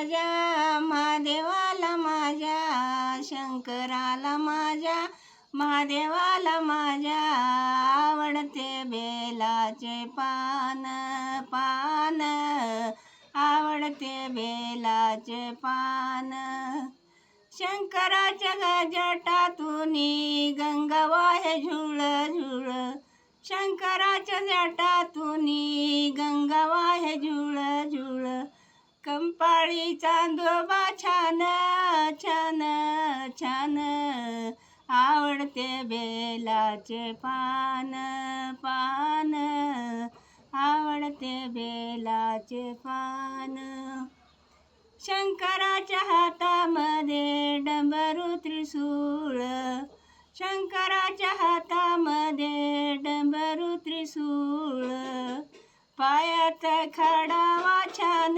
माझ्या महादेवाला माझ्या शंकराला माझ्या महादेवाला माझ्या आवडते बेलाचे पान पान आवडते बेलाचे पान शंकराच्या जटातूनी गंगा वाहे झुळ झुळ शंकराच्या जटातूनी गंगा वाहे झुळ झुळ कंपाळी चांदोबा छान छान छान आवडते बेलाचे पान पान आवडते बेलाचे पान शंकराच्या हातामध्ये डमरू त्रिशूळ शंकराच्या हातामध्ये डमरू त्रिशूळ पायात खडावा छान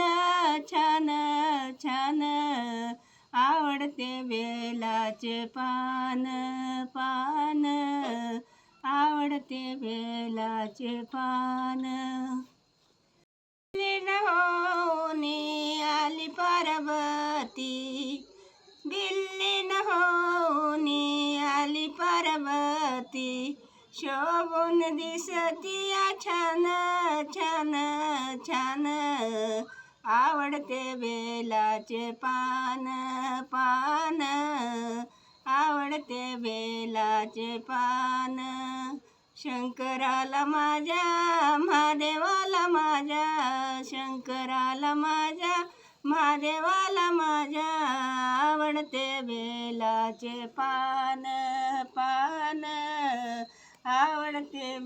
छान छान आवडते बेलाचे पान पान आवडते बेलाचे पान होनी आली पार्वती दिल्लीन होनी आली पार्वती शोभून दिसतीया छान छान छान आवडते बेलाचे पान पान आवडते बेलाचे पान शंकराला माझ्या महादेवाला माझ्या शंकराला माझ्या महादेवाला माझ्या आवडते बेलाचे पान पान आवडते